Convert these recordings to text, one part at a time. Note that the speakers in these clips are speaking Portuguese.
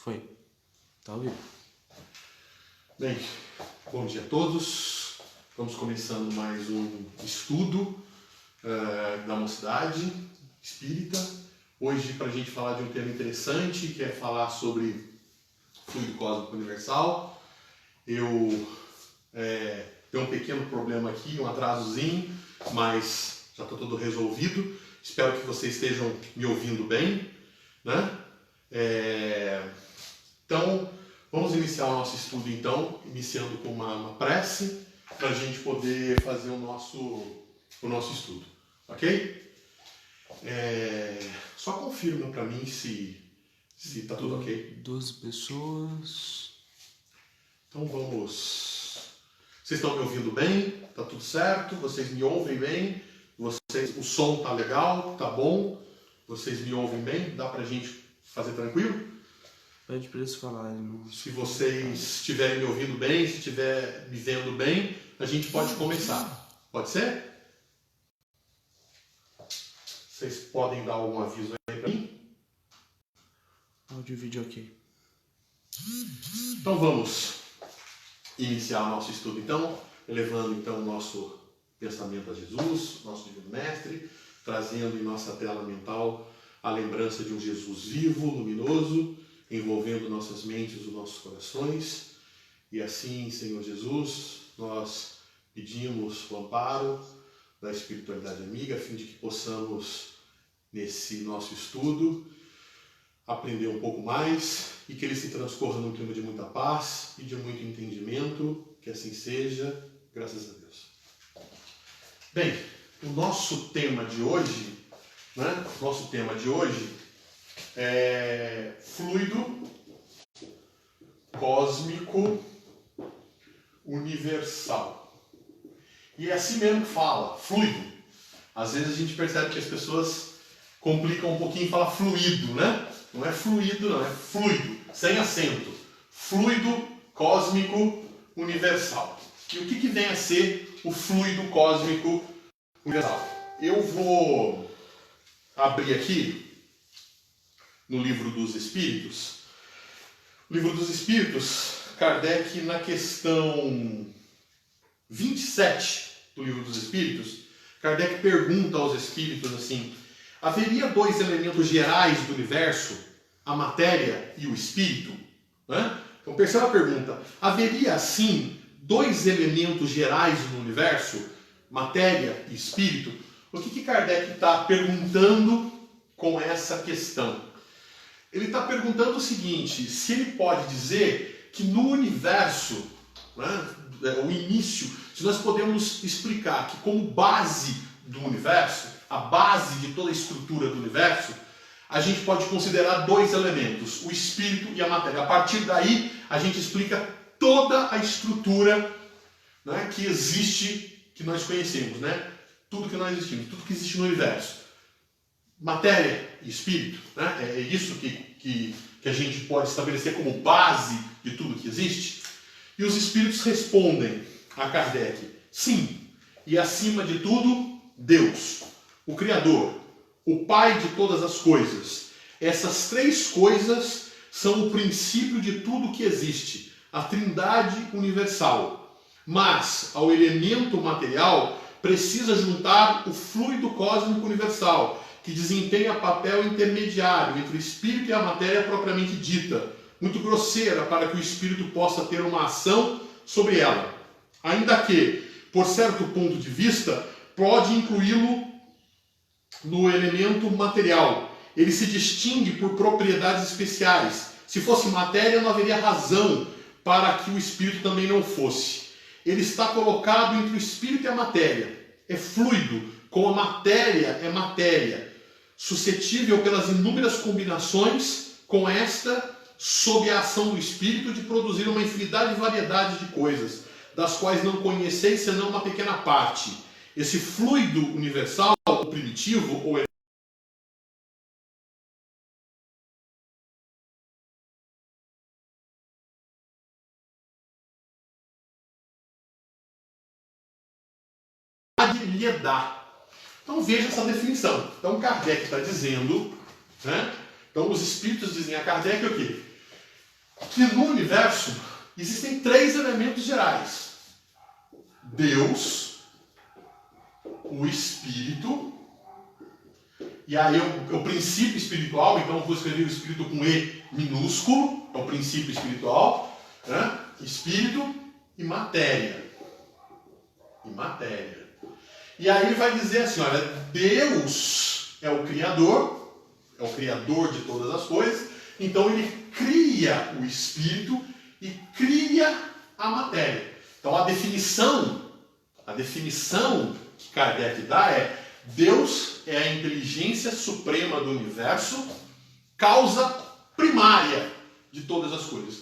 Foi. Tá ouvindo? Bem, bom dia a todos. Vamos começando mais um estudo da Mocidade Espírita. Hoje, para a gente falar de um tema interessante, que é falar sobre fluido cósmico universal. Eu tenho um pequeno problema aqui, um atrasozinho, mas já está tudo resolvido. Espero que vocês estejam me ouvindo bem, né? Então, vamos iniciar o nosso estudo, então, iniciando com uma prece, para a gente poder fazer o nosso estudo, ok? Só confirma para mim se está tudo ok. 12 pessoas. Então vamos... Vocês estão me ouvindo bem? Tá tudo certo? Vocês me ouvem bem? O som tá legal? Tá bom? Vocês me ouvem bem? Dá pra gente fazer tranquilo? Pede para eles falarem. Se vocês estiverem me ouvindo bem, se estiver me vendo bem, a gente pode começar. Pode ser? Vocês podem dar algum aviso aí pra mim? Áudio e vídeo ok. Então vamos iniciar o nosso estudo, então, elevando então o nosso pensamento a Jesus, nosso Divino Mestre, trazendo em nossa tela mental a lembrança de um Jesus vivo, luminoso, envolvendo nossas mentes e nossos corações. E assim, Senhor Jesus, nós pedimos o amparo da espiritualidade amiga, a fim de que possamos, nesse nosso estudo, aprender um pouco mais e que ele se transcorra num clima de muita paz e de muito entendimento, que assim seja, graças a Deus. Bem, o nosso tema de hoje, é fluido cósmico universal. E é assim mesmo que fala, fluido. Às vezes a gente percebe que as pessoas complicam um pouquinho e falam fluido, né? Não é fluido, não, é fluido, sem acento. Fluido cósmico universal. E o que vem a ser o fluido cósmico universal? Eu vou abrir aqui no Livro dos Espíritos. O Livro dos Espíritos, Kardec, na questão 27 do Livro dos Espíritos, Kardec pergunta aos espíritos assim: haveria dois elementos gerais do universo, a matéria e o espírito? Né? Então perceba a pergunta: haveria assim dois elementos gerais no universo, matéria e espírito? O que Kardec está perguntando com essa questão? Ele está perguntando o seguinte: se ele pode dizer que no universo, né, o início, se nós podemos explicar que como base do universo, a base de toda a estrutura do universo, a gente pode considerar dois elementos, o espírito e a matéria. A partir daí, a gente explica toda a estrutura, né, que existe, que nós conhecemos, né? Tudo que nós existimos, tudo que existe no universo. Matéria e espírito, né? É isso que a gente pode estabelecer como base de tudo que existe. E os espíritos respondem a Kardec: sim, e acima de tudo, Deus, o Criador, o Pai de todas as coisas. Essas três coisas são o princípio de tudo que existe, a Trindade universal. Mas, ao elemento material, precisa juntar o fluido cósmico universal, que desempenha papel intermediário entre o espírito e a matéria propriamente dita, muito grosseira para que o espírito possa ter uma ação sobre ela. Ainda que, por certo ponto de vista, pode incluí-lo no elemento material. Ele se distingue por propriedades especiais. Se fosse matéria, não haveria razão para que o espírito também não fosse. Ele está colocado entre o espírito e a matéria. É fluido, como a matéria é matéria, suscetível pelas inúmeras combinações com esta, sob a ação do espírito, de produzir uma infinidade de variedades de coisas, das quais não conheceis senão uma pequena parte. Esse fluido universal, o primitivo, ou lhe dá. Então veja essa definição. Então Kardec está dizendo, né? Então os espíritos dizem a Kardec o quê? que no universo existem 3 elementos gerais: Deus, o Espírito, e aí o princípio espiritual, então eu vou escrever o Espírito com E minúsculo, é o princípio espiritual, né? Espírito e matéria. E matéria. E aí ele vai dizer assim, olha, Deus é o Criador de todas as coisas, então ele cria o Espírito e cria a matéria. Então a definição que Kardec dá é: Deus é a inteligência suprema do universo, causa primária de todas as coisas.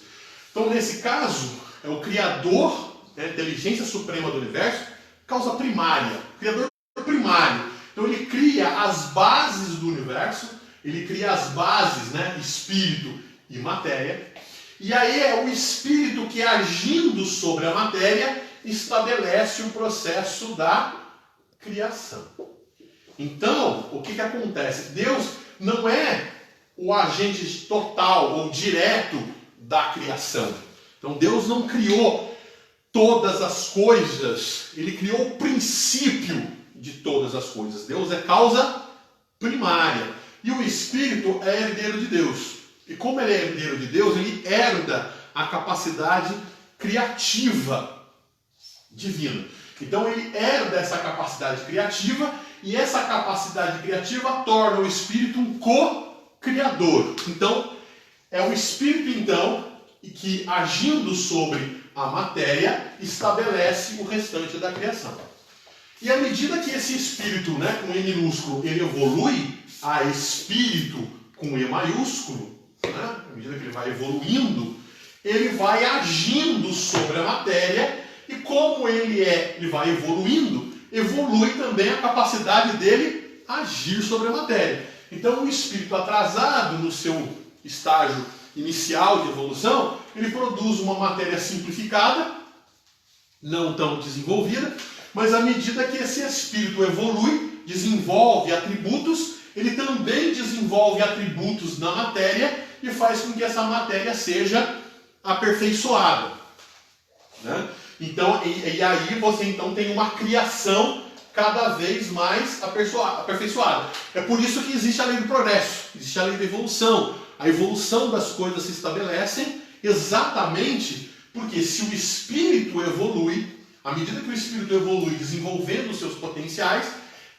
Então nesse caso, é o Criador, a inteligência suprema do universo, causa primária, Criador primário. Então ele cria as bases do universo, ele cria as bases, né, espírito e matéria, e aí é o espírito que, agindo sobre a matéria, estabelece o processo da criação. Então, o que acontece? Deus não é o agente total ou direto da criação. Então Deus não criou todas as coisas, ele criou o princípio de todas as coisas. Deus é causa primária. E o Espírito é herdeiro de Deus. E como ele é herdeiro de Deus, ele herda a capacidade criativa divina. Então ele herda essa capacidade criativa, e essa capacidade criativa torna o Espírito um co-criador. Então, é o Espírito, então, que, agindo sobre a matéria, estabelece o restante da criação. E à medida que esse Espírito, né, com E minúsculo, ele evolui a Espírito com E maiúsculo, né, à medida que ele vai evoluindo, ele vai agindo sobre a matéria, e como ele vai evoluindo, evolui também a capacidade dele agir sobre a matéria. Então o Espírito atrasado no seu estágio inicial de evolução, ele produz uma matéria simplificada, não tão desenvolvida, mas à medida que esse Espírito evolui, desenvolve atributos, ele também desenvolve atributos na matéria e faz com que essa matéria seja aperfeiçoada, né? Então, e aí você então tem uma criação cada vez mais aperfeiçoada. É por isso que existe a lei do progresso, existe a lei da evolução. A evolução das coisas se estabelece exatamente porque, se o espírito evolui, à medida que o espírito evolui desenvolvendo os seus potenciais,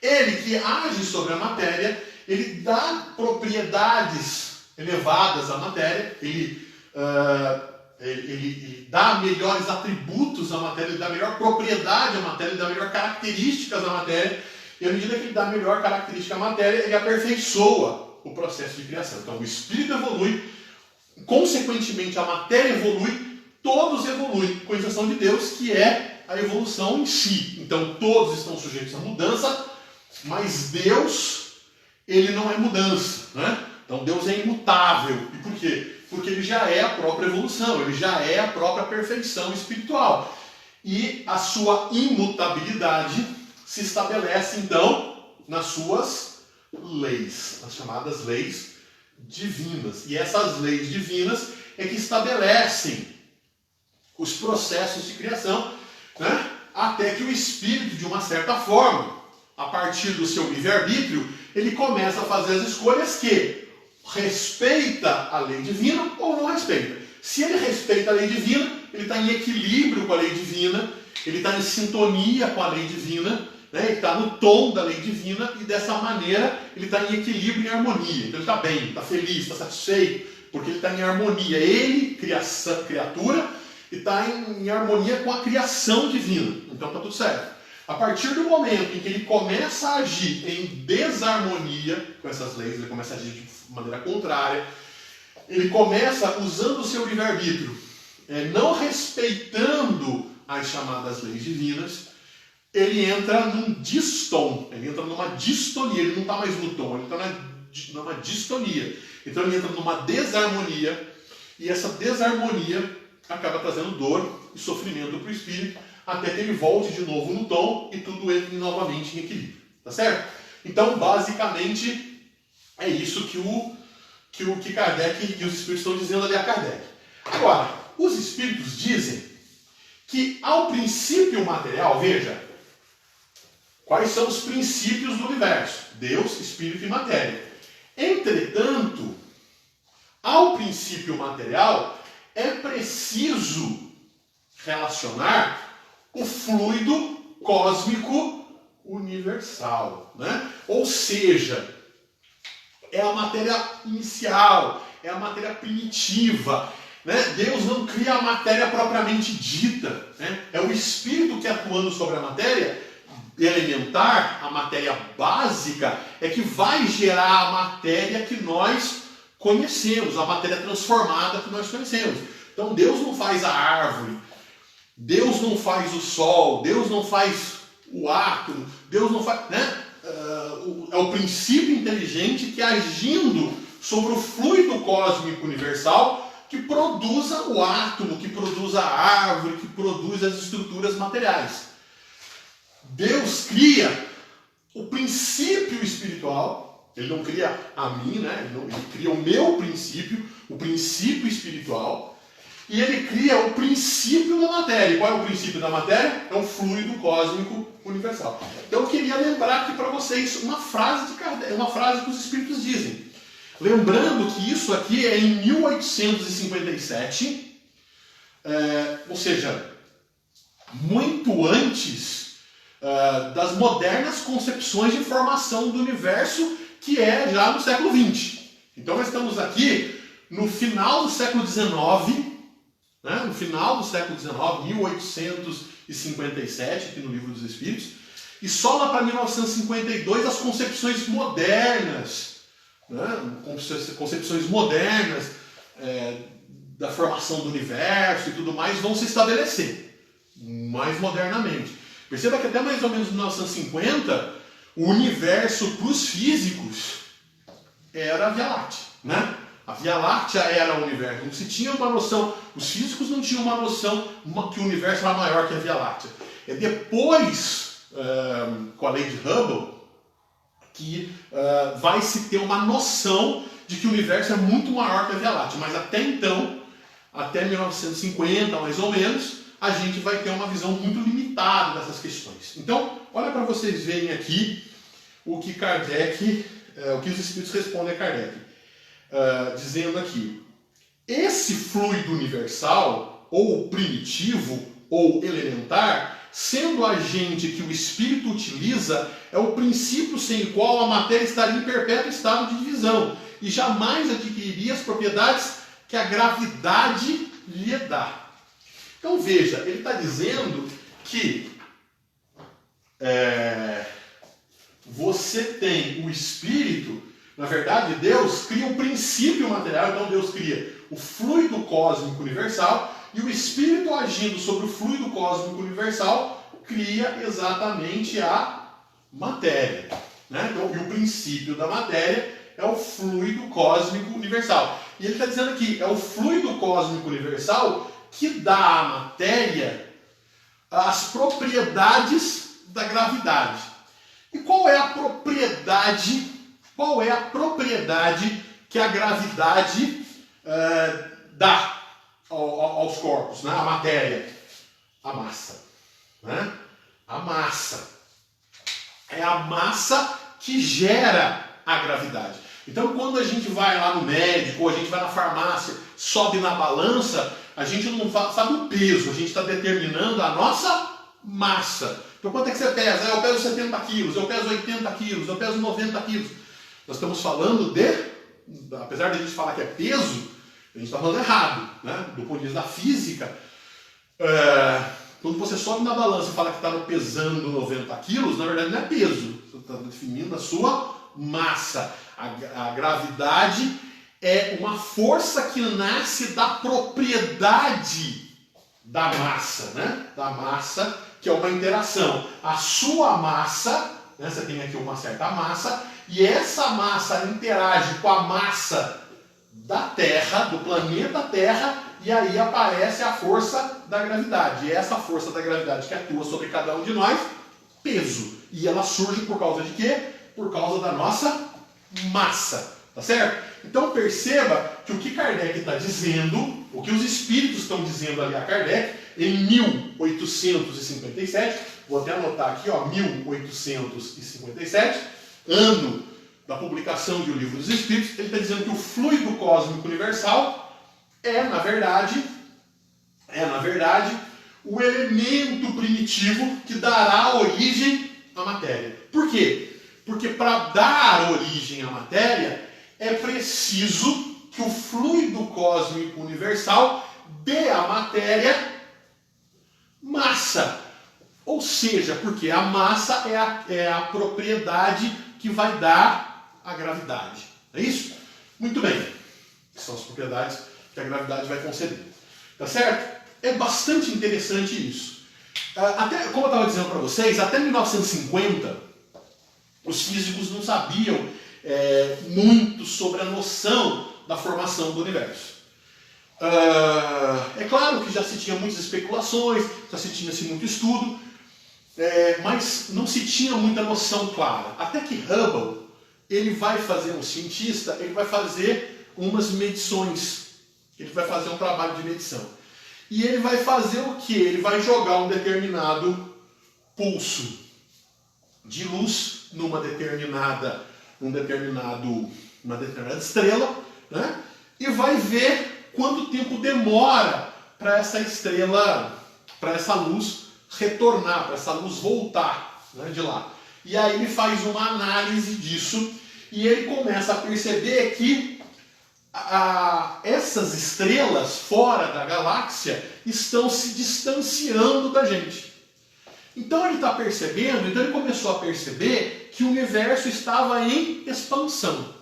ele que age sobre a matéria, ele dá propriedades elevadas à matéria, ele dá melhores atributos à matéria, ele dá melhor propriedade à matéria, ele dá melhor características à matéria, e à medida que ele dá melhor característica à matéria, ele aperfeiçoa o processo de criação. Então o espírito evolui, consequentemente a matéria evolui, todos evoluem, com exceção de Deus, que é a evolução em si. Então todos estão sujeitos à mudança, mas Deus, ele não é mudança, né? Então Deus é imutável. E por quê? Porque ele já é a própria evolução, ele já é a própria perfeição espiritual. E a sua imutabilidade se estabelece, então, nas suas leis, as chamadas leis divinas. E essas leis divinas é que estabelecem os processos de criação, né? Até que o espírito, de uma certa forma, a partir do seu livre-arbítrio, ele começa a fazer as escolhas que respeita a lei divina ou não respeita. Se ele respeita a lei divina, ele está em equilíbrio com a lei divina, ele está em sintonia com a lei divina, né? Ele está no tom da lei divina, e dessa maneira ele está em equilíbrio e em harmonia. Então ele está bem, está feliz, está satisfeito, porque ele está em harmonia. Ele, criatura, está em harmonia com a criação divina. Então está tudo certo. A partir do momento em que ele começa a agir em desarmonia com essas leis, ele começa a agir de maneira contrária, ele começa usando o seu livre-arbítrio, não respeitando as chamadas leis divinas, ele entra num distom, ele entra numa distonia, ele não está mais no tom, ele está numa distonia. Então ele entra numa desarmonia, e essa desarmonia acaba trazendo dor e sofrimento para o espírito, até que ele volte de novo no tom e tudo entre novamente em equilíbrio. Tá certo? Então, basicamente, é isso que Kardec e os espíritos estão dizendo ali a Kardec. Agora, os espíritos dizem que ao princípio material, veja, quais são os princípios do universo? Deus, espírito e matéria. Entretanto, ao princípio material, é preciso relacionar o fluido cósmico universal, né? Ou seja, é a matéria inicial, é a matéria primitiva, né? Deus não cria a matéria propriamente dita, né? É o espírito que, atuando sobre a matéria elementar, a matéria básica, é que vai gerar a matéria que nós conhecemos, a matéria transformada que nós conhecemos. Então Deus não faz a árvore, Deus não faz o sol, Deus não faz o átomo, Deus não faz, né? É o princípio inteligente que, agindo sobre o fluido cósmico universal, que produza o átomo, que produza a árvore, que produz as estruturas materiais. Deus cria o princípio espiritual, ele não cria a mim, né? Ele cria o meu princípio, o princípio espiritual, e ele cria o princípio da matéria. Qual é o princípio da matéria? É o fluido cósmico universal. Então eu queria lembrar aqui para vocês uma frase de Kardec, uma frase que os espíritos dizem. Lembrando que isso aqui é em 1857, ou seja, muito antes das modernas concepções de formação do universo, que é já no século XX. Então nós estamos aqui no final do século XIX, né? No final do século XIX, 1857, aqui no Livro dos Espíritos, e só lá para 1952 as concepções modernas, né? Concepções modernas da formação do universo e tudo mais vão se estabelecer mais modernamente. Perceba que até mais ou menos 1950, o universo para os físicos era a Via Láctea, né? A Via Láctea era o universo. Não se tinha uma noção, os físicos não tinham uma noção que o universo era maior que a Via Láctea. É depois, com a lei de Hubble, que vai se ter uma noção de que o universo é muito maior que a Via Láctea. Mas até então, até 1950 mais ou menos, a gente vai ter uma visão muito limitada dessas questões. Então, olha para vocês verem aqui o que Kardec, o que os espíritos respondem a Kardec. Dizendo aqui, esse fluido universal, ou primitivo, ou elementar, sendo agente que o espírito utiliza, é o princípio sem o qual a matéria estaria em perpétuo estado de divisão e jamais adquiriria as propriedades que a gravidade lhe dá. Então veja, ele está dizendo que você tem o espírito. Na verdade, Deus cria o princípio material, então Deus cria o fluido cósmico universal, e o Espírito, agindo sobre o fluido cósmico universal, cria exatamente a matéria, né? Então, e o princípio da matéria é o fluido cósmico universal. E ele está dizendo aqui, é o fluido cósmico universal que dá à matéria as propriedades da gravidade. E qual é a propriedade? Qual é a propriedade que a gravidade dá aos corpos, né? A matéria? A massa. Né? A massa. É a massa que gera a gravidade. Então, quando a gente vai lá no médico, ou a gente vai na farmácia, sobe na balança, a gente não sabe o peso, a gente está determinando a nossa massa. Então, quanto é que você pesa? Eu peso 70 quilos, eu peso 80 quilos, eu peso 90 quilos. Nós estamos falando apesar de a gente falar que é peso, a gente está falando errado, né? Do ponto de vista da física. Quando você sobe na balança e fala que está pesando 90 quilos, na verdade não é peso, você está definindo a sua massa. A gravidade é uma força que nasce da propriedade da massa, né? Da massa, que é uma interação. A sua massa, né? Você tem aqui uma certa massa, e essa massa interage com a massa da Terra, do planeta Terra, e aí aparece a força da gravidade. E essa força da gravidade que atua sobre cada um de nós, peso. E ela surge por causa de quê? Por causa da nossa massa, tá certo? Então perceba que o que Kardec está dizendo, o que os espíritos estão dizendo ali a Kardec, em 1857, vou até anotar aqui, ó, 1857, ano da publicação de O Livro dos Espíritos, ele está dizendo que o fluido cósmico universal é, na verdade, o elemento primitivo que dará origem à matéria. Por quê? Porque para dar origem à matéria, é preciso que o fluido cósmico universal dê à matéria massa. Ou seja, porque a massa é a propriedade que vai dar a gravidade. É isso? Muito bem. São as propriedades que a gravidade vai conceder. Tá certo? É bastante interessante isso. Até, como eu estava dizendo para vocês, até 1950, os físicos não sabiam muito sobre a noção da formação do universo. É claro que já se tinha muitas especulações, já se tinha muito estudo, mas não se tinha muita noção clara. Até que Hubble, ele vai fazer, um cientista, ele vai fazer umas medições, ele vai fazer um trabalho de medição. E ele vai fazer o quê? Ele vai jogar um determinado pulso de luz numa determinada estrela, né? E vai ver quanto tempo demora para essa estrela, para essa luz retornar, para essa luz voltar, né, de lá. E aí ele faz uma análise disso e ele começa a perceber que essas estrelas fora da galáxia estão se distanciando da gente. Então ele ele começou a perceber que o universo estava em expansão.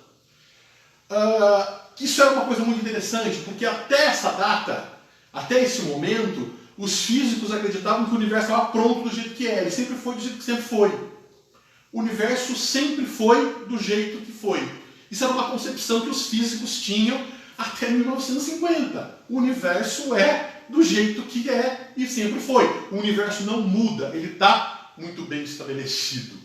Isso era uma coisa muito interessante, porque até essa data, até esse momento, os físicos acreditavam que o universo estava pronto do jeito que era. Ele sempre foi do jeito que sempre foi. O universo sempre foi do jeito que foi. Isso era uma concepção que os físicos tinham até 1950. O universo é do jeito que é e sempre foi. O universo não muda, ele está muito bem estabelecido.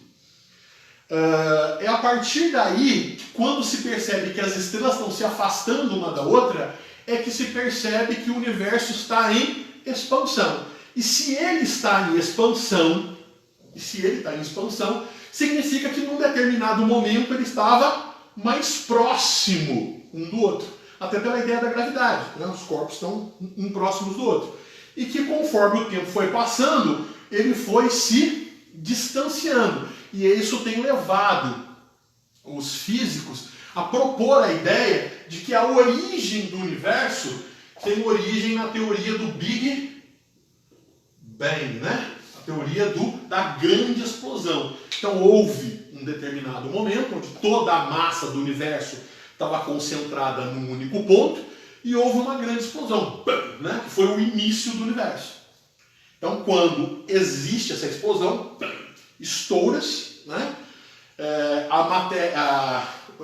É a partir daí, quando se percebe que as estrelas estão se afastando uma da outra, é que se percebe que o universo está em expansão. E se ele está em expansão, significa que num determinado momento ele estava mais próximo um do outro. Até pela ideia da gravidade, né? Os corpos estão um próximos do outro. E que conforme o tempo foi passando, ele foi se distanciando. E isso tem levado os físicos a propor a ideia de que a origem do universo tem origem na teoria do Big Bang, né? A teoria da grande explosão. Então houve um determinado momento onde toda a massa do universo estava concentrada num único ponto e houve uma grande explosão, né? Que foi o início do universo. Então quando existe essa explosão, estoura-se, né?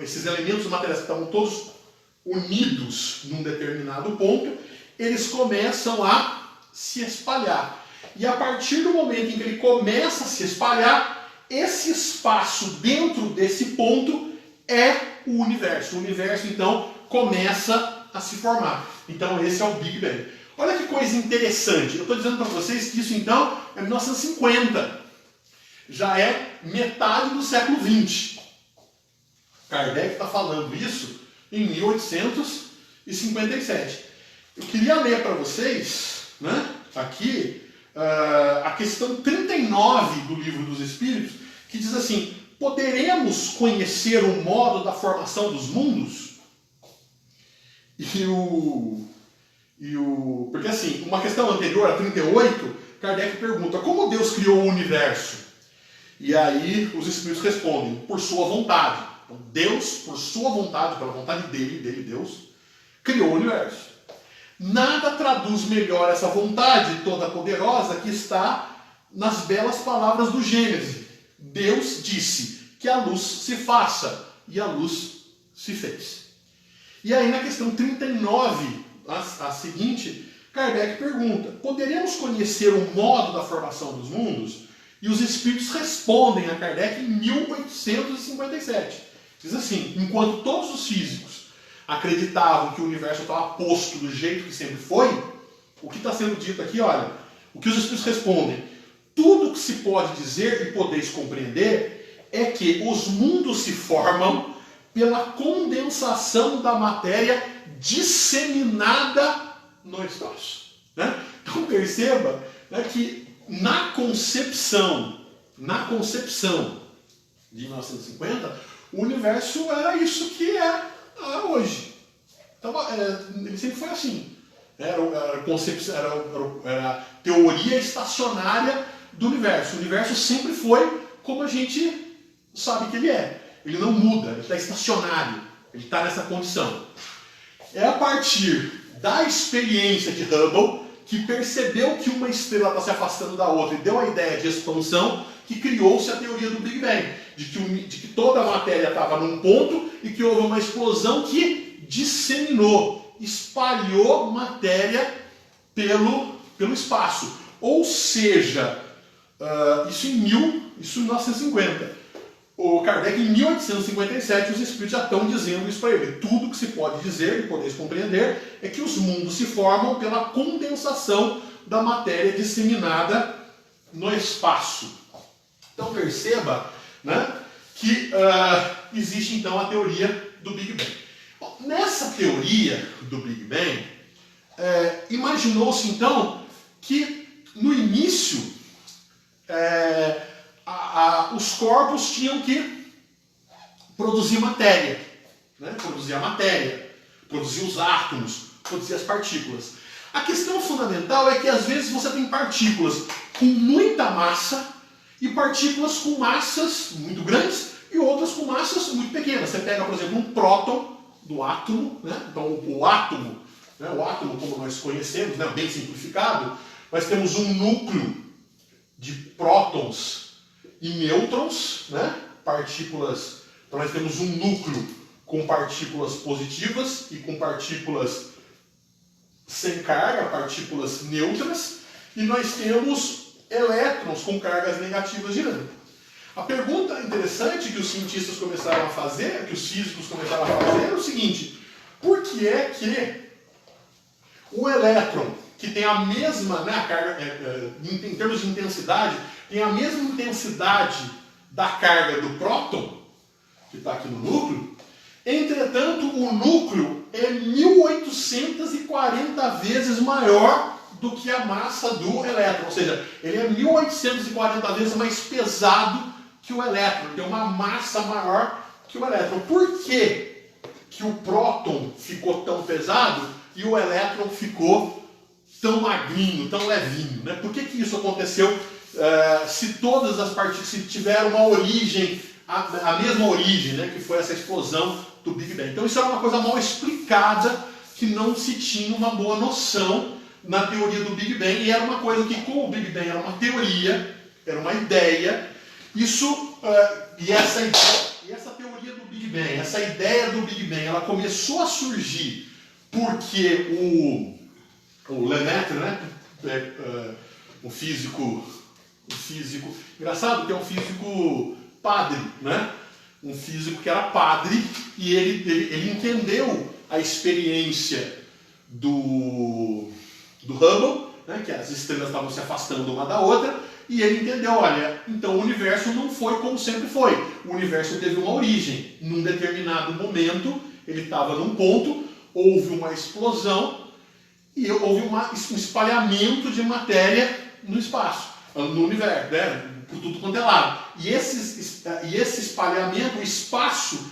Esses elementos materiais que estavam todos unidos num determinado ponto, eles começam a se espalhar. E a partir do momento em que ele começa a se espalhar, esse espaço dentro desse ponto é o universo. O universo, então, começa a se formar. Então, esse é o Big Bang. Olha que coisa interessante. Eu estou dizendo para vocês que isso, então, é 1950. Já é metade do século XX. Kardec está falando isso em 1857. Eu queria ler para vocês, né, aqui, a questão 39 do Livro dos Espíritos, que diz assim: poderemos conhecer o modo da formação dos mundos? Porque assim, uma questão anterior, a 38, Kardec pergunta: como Deus criou o universo? E aí os Espíritos respondem: por sua vontade. Então, Deus, por sua vontade, pela vontade dele, Deus, criou o universo. Nada traduz melhor essa vontade toda poderosa que está nas belas palavras do Gênesis. Deus disse que a luz se faça, e a luz se fez. E aí na questão 39, a seguinte, Kardec pergunta: poderemos conhecer o modo da formação dos mundos? E os Espíritos respondem a Kardec em 1857. Diz assim: enquanto todos os físicos acreditavam que o universo estava posto do jeito que sempre foi, o que está sendo dito aqui, olha, o que os Espíritos respondem, tudo que se pode dizer e podeis compreender é que os mundos se formam pela condensação da matéria disseminada no espaço. Né? Então perceba, né, que na concepção de 1950, o universo era isso que é hoje. Então, ele sempre foi assim. Era a teoria estacionária do universo. O universo sempre foi como a gente sabe que ele é. Ele não muda, ele está estacionário. Ele está nessa condição. É a partir da experiência de Hubble, que percebeu que uma estrela está se afastando da outra e deu a ideia de expansão, que criou-se a teoria do Big Bang. De que toda a matéria estava num ponto e que houve uma explosão que disseminou, espalhou matéria pelo espaço. Ou seja, isso em 1950. O Kardec, em 1857, os Espíritos já estão dizendo isso para ele. Tudo que se pode dizer e podeis compreender é que os mundos se formam pela condensação da matéria disseminada no espaço. Então perceba, né, que existe então a teoria do Big Bang. Bom, nessa teoria do Big Bang, imaginou-se então que no início os corpos tinham que produzir matéria, né? Produzir a matéria, produzir os átomos, produzir as partículas. A questão fundamental é que às vezes você tem partículas com muita massa e partículas com massas muito grandes e outras com massas muito pequenas. Você pega, por exemplo, um próton do átomo, né? Então o átomo, né? O átomo como nós conhecemos, né? Bem simplificado, nós temos um núcleo de prótons e nêutrons, né? Partículas. Então nós temos um núcleo com partículas positivas e com partículas sem carga, partículas neutras, e nós temos elétrons com cargas negativas girando. A pergunta interessante que os cientistas começaram a fazer, que os físicos começaram a fazer, é o seguinte: por que é que o elétron, que tem a mesma, né, a carga, em termos de intensidade, tem a mesma intensidade da carga do próton, que está aqui no núcleo, entretanto o núcleo é 1840 vezes maior do que a massa do elétron, ou seja, ele é 1840 vezes mais pesado que o elétron, tem uma massa maior que o elétron. Por que o próton ficou tão pesado e o elétron ficou tão magrinho, tão levinho, né? Por que isso aconteceu? Se todas as partículas tiveram uma origem, a mesma origem, né? Que foi essa explosão do Big Bang. Então isso era uma coisa mal explicada, que não se tinha uma boa noção na teoria do Big Bang, e era uma coisa que, como o Big Bang era uma teoria, era uma ideia, essa teoria do Big Bang, essa ideia do Big Bang, ela começou a surgir porque o Lemaitre, né, um físico, engraçado que é um físico padre, né, um físico que era padre, e ele entendeu a experiência do Hubble, né, que as estrelas estavam se afastando uma da outra, e ele entendeu, olha, então o universo não foi como sempre foi. O universo teve uma origem. Num determinado momento, ele estava num ponto, houve uma explosão e houve um espalhamento de matéria no espaço, no universo, né, por tudo quanto é lado. E esse espalhamento, o espaço,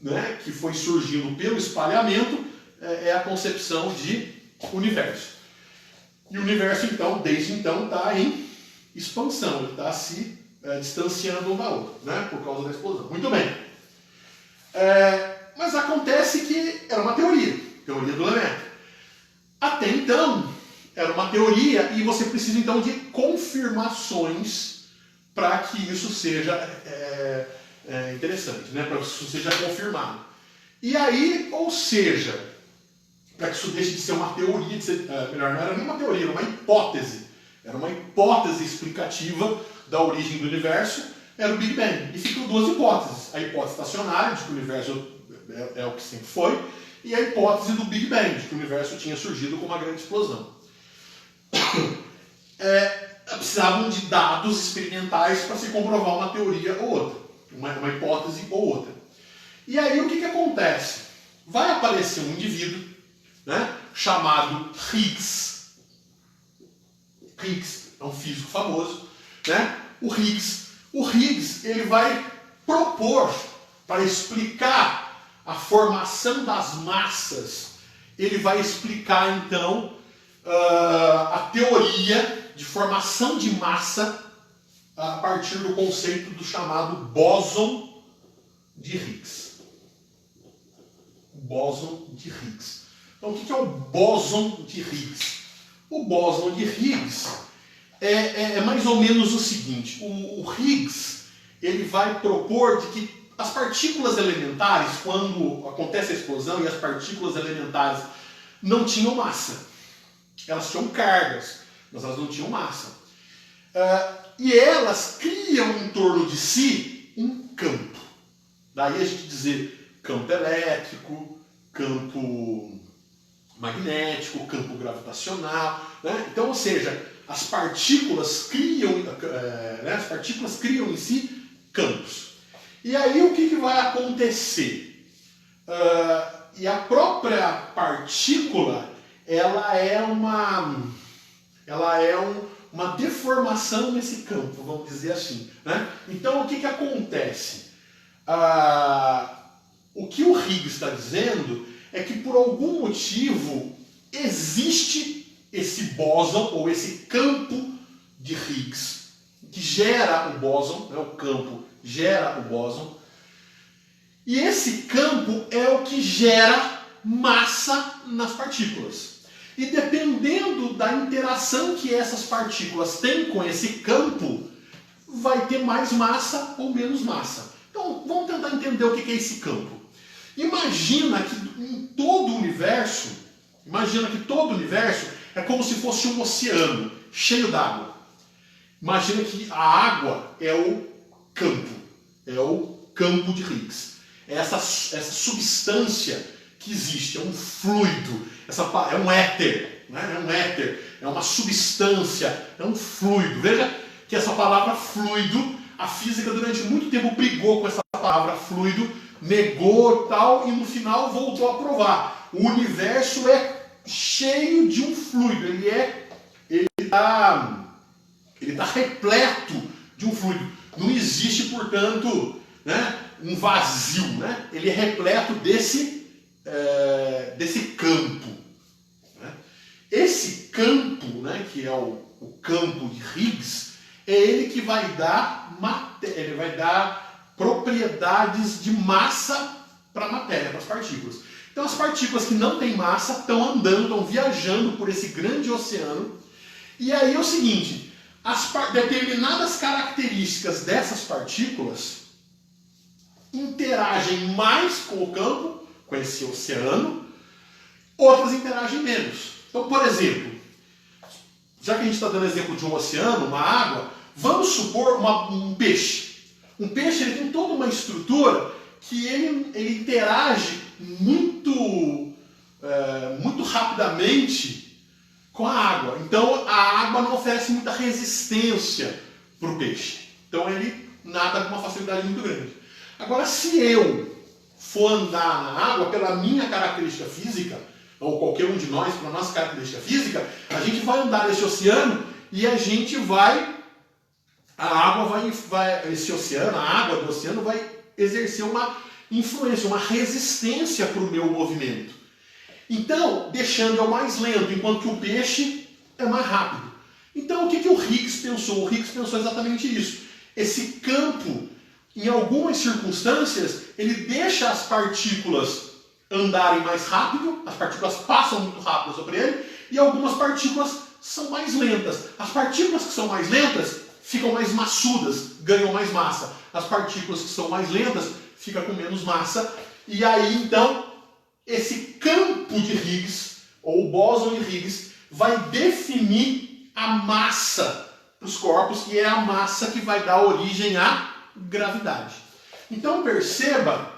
né, que foi surgindo pelo espalhamento, é a concepção de universo. E o universo, então, desde então, está em expansão, ele está se distanciando um da outra, né, por causa da explosão. Muito bem. Mas acontece que era uma teoria do Lemaitre. Até então, era uma teoria e você precisa, então, de confirmações para que isso seja interessante, né, para que isso seja confirmado. E aí, ou seja, para que isso deixe de ser uma teoria, melhor, não era nem uma teoria, era uma hipótese. Era uma hipótese explicativa da origem do universo, era o Big Bang. E ficam duas hipóteses. A hipótese estacionária, de que o universo é o que sempre foi, e a hipótese do Big Bang, de que o universo tinha surgido com uma grande explosão. Precisavam de dados experimentais para se comprovar uma teoria ou outra, uma hipótese ou outra. E aí o que acontece? Vai aparecer um indivíduo, né, chamado Higgs. Higgs é um físico famoso, né? O Higgs ele vai propor, para explicar a formação das massas, ele vai explicar então a teoria de formação de massa a partir do conceito do chamado bóson de Higgs. Bóson de Higgs. Então o que é o bóson de Higgs? O bóson de Higgs é mais ou menos o seguinte: o Higgs ele vai propor de que as partículas elementares, quando acontece a explosão e as partículas elementares não tinham massa, elas tinham cargas, mas elas não tinham massa. E elas criam em torno de si um campo. Daí a gente dizer campo elétrico, campo magnético, campo gravitacional, né? Então, ou seja, as partículas criam em si campos. E aí o que vai acontecer? E a própria partícula ela é uma deformação nesse campo, vamos dizer assim, né? Então o que acontece? O que o Higgs está dizendo é que por algum motivo existe esse bóson ou esse campo de Higgs que gera o bóson, né? O campo gera o bóson, e esse campo é o que gera massa nas partículas. E dependendo da interação que essas partículas têm com esse campo, vai ter mais massa ou menos massa. Então, vamos tentar entender o que é esse campo. Imagina que em todo o universo, é como se fosse um oceano cheio d'água. Imagina que a água é o campo de Higgs. É essa substância que existe, é um fluido, é um éter, né? É um éter, é uma substância, é um fluido. Veja que essa palavra fluido, a física durante muito tempo brigou com essa palavra fluido, negou tal, e no final voltou a provar. O universo é cheio de um fluido, ele está repleto de um fluido. Não existe, portanto, né, um vazio, né? Ele é repleto desse campo. Né? Esse campo, né, que é o campo de Higgs, é ele que vai dar propriedades de massa para a matéria, para as partículas. Então as partículas que não têm massa estão andando, estão viajando por esse grande oceano. E aí é o seguinte: determinadas características dessas partículas interagem mais com o campo, com esse oceano, outras interagem menos. Então, por exemplo, já que a gente está dando exemplo de um oceano, uma água, vamos supor um peixe. Um peixe ele tem toda uma estrutura que ele interage muito rapidamente com a água. Então a água não oferece muita resistência para o peixe. Então ele nada com uma facilidade muito grande. Agora, se eu for andar na água pela minha característica física, ou qualquer um de nós pela nossa característica física, a gente vai andar nesse oceano e a gente esse oceano, a água do oceano vai exercer uma influência, uma resistência para o meu movimento. Então, deixando eu mais lento, enquanto que o peixe é mais rápido. Então, o que o Higgs pensou? O Higgs pensou exatamente isso. Esse campo, em algumas circunstâncias, ele deixa as partículas andarem mais rápido, as partículas passam muito rápido sobre ele, e algumas partículas são mais lentas. As partículas que são mais lentas ficam mais maçudas, ganham mais massa. As partículas que são mais lentas ficam com menos massa. E aí, então, esse campo de Higgs, ou o bóson de Higgs, vai definir a massa dos corpos, que é a massa que vai dar origem à gravidade. Então perceba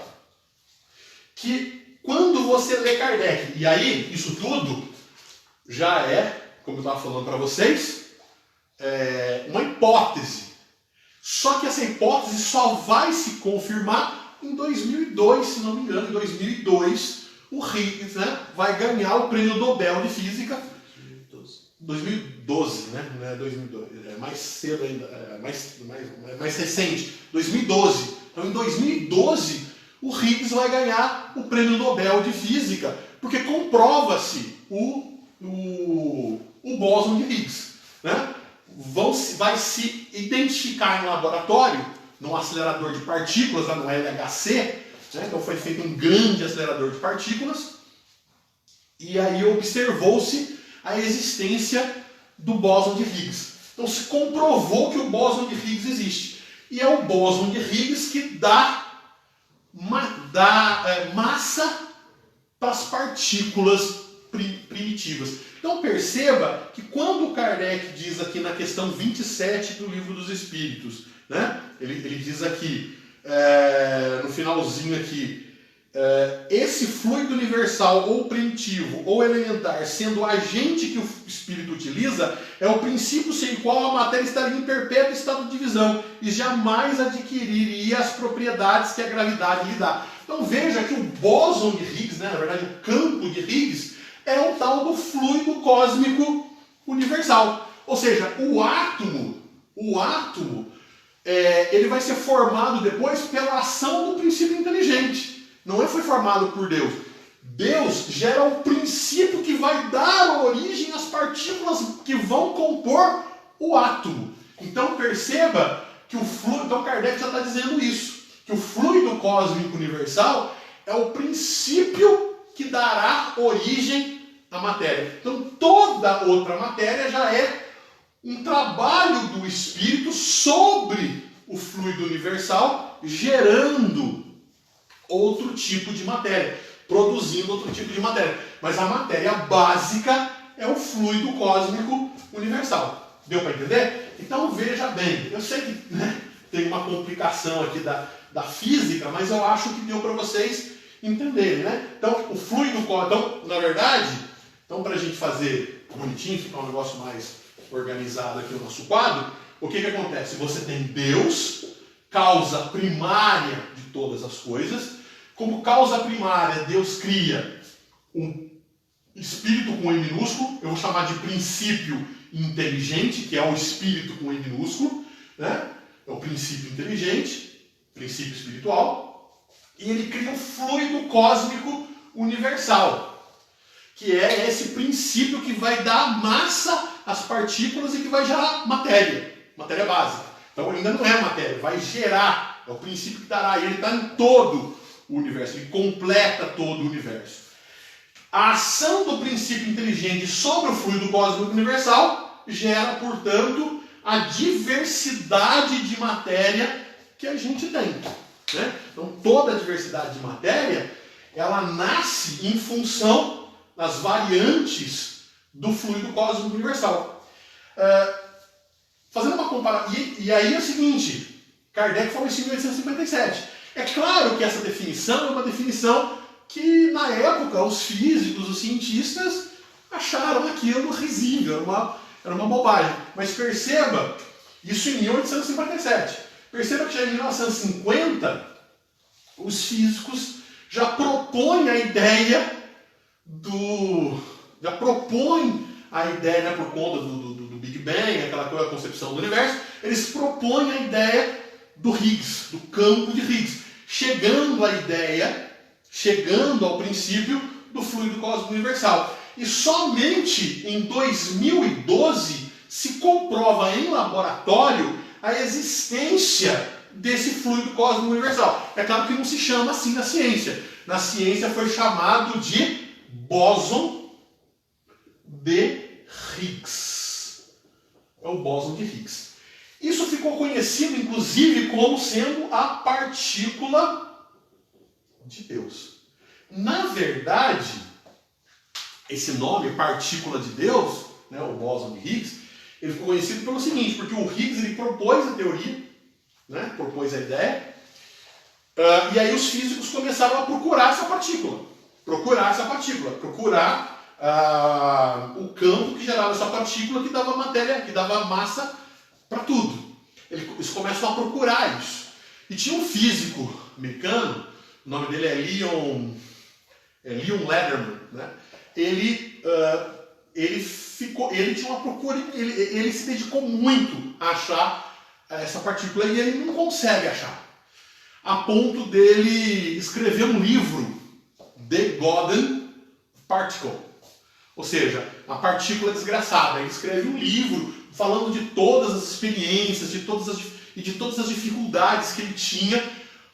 que quando você lê Kardec, e aí isso tudo já é, como eu estava falando para vocês, uma hipótese. Só que essa hipótese só vai se confirmar em 2002, se não me engano. Em 2002, o Higgs, né, vai ganhar o prêmio Nobel de Física. 2012, né? Não é 2002, é mais cedo ainda, mais recente, 2012. Então, em 2012, o Higgs vai ganhar o prêmio Nobel de Física, porque comprova-se o bóson de Higgs, né? Vai se identificar em laboratório, num acelerador de partículas, lá no LHC, né? Então foi feito um grande acelerador de partículas, e aí observou-se a existência do bóson de Higgs. Então se comprovou que o bóson de Higgs existe. E é o bóson de Higgs que dá massa para as partículas primitivas. Então perceba que quando Kardec diz aqui na questão 27 do Livro dos Espíritos, né, ele diz aqui, no finalzinho aqui, esse fluido universal ou primitivo ou elementar, sendo o agente que o espírito utiliza, é o princípio sem o qual a matéria estaria em perpétuo estado de divisão e jamais adquiriria as propriedades que a gravidade lhe dá. Então veja que o bóson de Higgs, né, na verdade o campo de Higgs, é o tal do fluido cósmico universal. Ou seja, o átomo, ele vai ser formado depois pela ação do princípio inteligente. Não foi formado por Deus. Deus gera o princípio que vai dar origem às partículas que vão compor o átomo. Então perceba que o fluido, então Kardec já está dizendo isso, que o fluido cósmico universal é o princípio que dará origem à matéria. Então toda outra matéria já é um trabalho do espírito sobre o fluido universal, gerando outro tipo de matéria, produzindo outro tipo de matéria. Mas a matéria básica é o fluido cósmico universal. Deu para entender? Então veja bem, eu sei que, né, tem uma complicação aqui da física, mas eu acho que deu para vocês entenderem, né? Então o fluido cósmico, então, na verdade, então para a gente fazer bonitinho, ficar um negócio mais organizado aqui no nosso quadro, o que acontece? Você tem Deus, causa primária de todas as coisas. Como causa primária, Deus cria um espírito com E minúsculo, eu vou chamar de princípio inteligente, que é o espírito com E minúsculo, né? É o princípio inteligente, princípio espiritual, e ele cria um fluido cósmico universal, que é esse princípio que vai dar massa às partículas e que vai gerar matéria básica. Então ainda não é matéria, vai gerar, é o princípio que dará, e ele está em todo o universo, ele completa todo o universo. A ação do princípio inteligente sobre o fluido cósmico universal gera, portanto, a diversidade de matéria que a gente tem, né? Então toda a diversidade de matéria, ela nasce em função das variantes do fluido cósmico universal. Fazendo uma comparação, e aí é o seguinte, Kardec falou isso em 1857. É claro que essa definição é uma definição que, na época, os físicos, os cientistas, acharam aquilo risível, era uma bobagem. Mas perceba, isso em 1857. Perceba que já em 1950, os físicos já propõem a ideia né, por conta do Big Bang, aquela coisa, a concepção do universo, eles propõem a ideia do Higgs, do campo de Higgs, chegando ao princípio do fluido cósmico universal. E somente em 2012 se comprova em laboratório a existência desse fluido cósmico universal. É claro que não se chama assim na ciência. Na ciência foi chamado de bóson de Higgs. É o bóson de Higgs. Isso ficou conhecido, inclusive, como sendo a partícula de Deus. Na verdade, esse nome, partícula de Deus, né, o bóson de Higgs, ele ficou conhecido pelo seguinte, porque o Higgs ele propôs a teoria, né, propôs a ideia, e aí os físicos começaram a procurar essa partícula. Procurar essa partícula, procurar o campo que gerava essa partícula que dava matéria, que dava massa para tudo. Eles começam a procurar isso. E tinha um físico americano, o nome dele é Leon Lederman, né? Ele tinha uma procura, ele se dedicou muito a achar essa partícula e ele não consegue achar. A ponto dele escrever um livro, The Golden Particle, ou seja, a partícula desgraçada. Ele escreve um livro falando de todas as experiências, de todas as dificuldades que ele tinha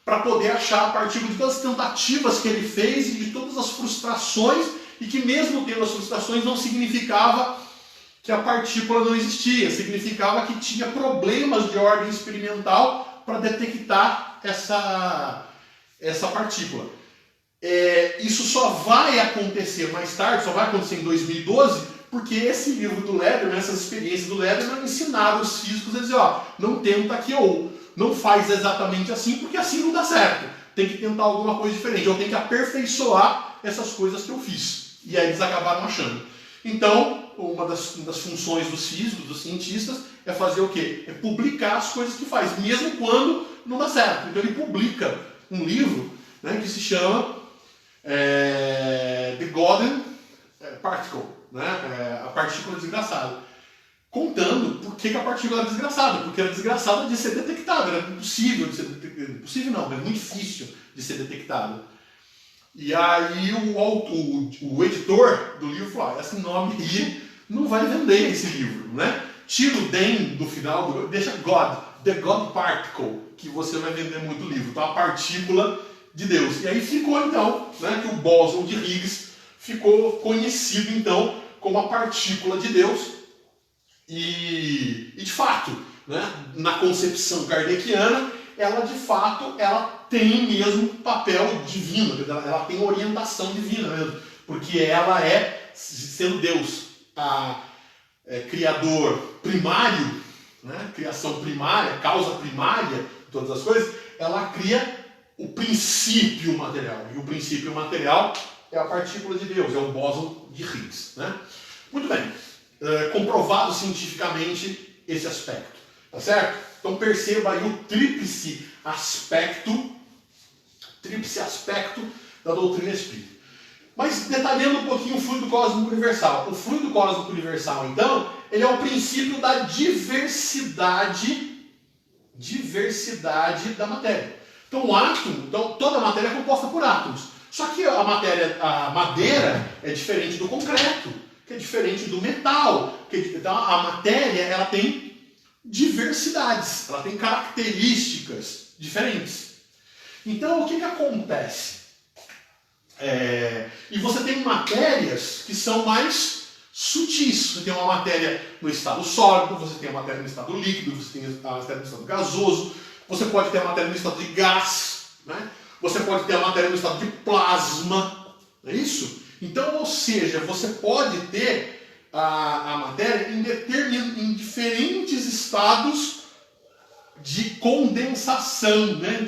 para poder achar a partícula, de todas as tentativas que ele fez e de todas as frustrações, e que mesmo tendo as frustrações não significava que a partícula não existia, significava que tinha problemas de ordem experimental para detectar essa partícula. Isso só vai acontecer mais tarde, só vai acontecer em 2012, porque esse livro do Lederman, essas experiências do Lederman, ensinaram os físicos a dizer, não tenta aqui ou não faz exatamente assim, porque assim não dá certo. Tem que tentar alguma coisa diferente, eu tenho que aperfeiçoar essas coisas que eu fiz. E aí eles acabaram achando. Então, uma das funções dos físicos, dos cientistas, é fazer o quê? É publicar as coisas que faz, mesmo quando não dá certo. Então ele publica um livro, né, que se chama The Golden Particle, né, a partícula desgraçada, contando por que a partícula era desgraçada, porque era desgraçada de ser detectada, era impossível de ser detectada, impossível não, mas muito difícil de ser detectada. E aí o editor do livro falou, esse nome aí não vai vender esse livro, né? Tira o den do final, deixa God, The God Particle, que você vai vender muito livro, então a partícula de Deus. E aí ficou então, né, que o bóson de Higgs ficou conhecido então como a partícula de Deus. E de fato, né, na concepção kardeciana, ela de fato tem mesmo papel divino, ela tem orientação divina mesmo, porque ela sendo Deus, criador primário, né, criação primária, causa primária de todas as coisas, ela cria o princípio material. E o princípio material é a partícula de Deus, é o bóson de Higgs. Né? Muito bem, comprovado cientificamente esse aspecto. Tá certo? Então perceba aí o tríplice aspecto da doutrina espírita. Mas detalhando um pouquinho o fluido cósmico universal. O fluido cósmico universal, então, ele é o princípio da diversidade da matéria. Então o átomo, toda a matéria é composta por átomos. Só que a madeira é diferente do concreto, que é diferente do metal. Então a matéria ela tem diversidades, ela tem características diferentes. Então o que acontece? E você tem matérias que são mais sutis. Você tem uma matéria no estado sólido, você tem a matéria no estado líquido, você tem a matéria no estado gasoso, você pode ter a matéria no estado de gás, né? Você pode ter a matéria no estado de plasma, não é isso? Então, ou seja, você pode ter a matéria em diferentes estados de condensação, né?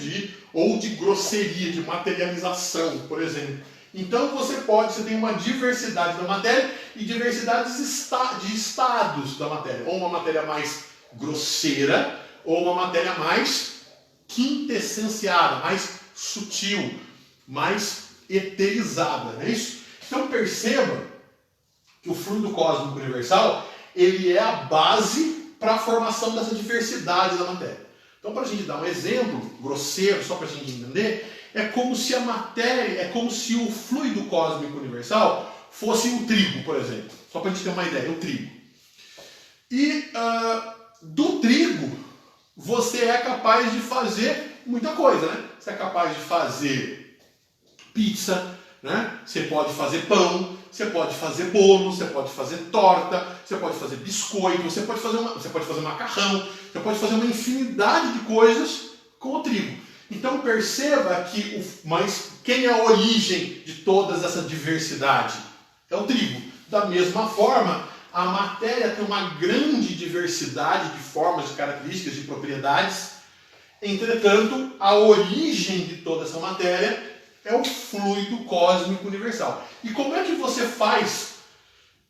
Ou de grosseria, de materialização, por exemplo. Então você tem uma diversidade da matéria e diversidade de estados da matéria. Ou uma matéria mais grosseira, ou uma matéria mais quintessenciada, mais sutil, mais eterizada, não é isso? Então perceba que o fluido cósmico universal ele é a base para a formação dessa diversidade da matéria. Então, para a gente dar um exemplo grosseiro, só para a gente entender, é como se a matéria, é como se o fluido cósmico universal fosse um trigo, por exemplo. Só para a gente ter uma ideia, o trigo. E do trigo, você é capaz de fazer muita coisa, né? Você é capaz de fazer pizza, né? Você pode fazer pão, você pode fazer bolo, você pode fazer torta, você pode fazer biscoito, você pode fazer macarrão, você pode fazer uma infinidade de coisas com o trigo. Então perceba que mas quem é a origem de toda essa diversidade? É o trigo. Da mesma forma, a matéria tem uma grande diversidade de formas, de características, de propriedades. Entretanto, a origem de toda essa matéria é o fluido cósmico universal. E como é que você faz,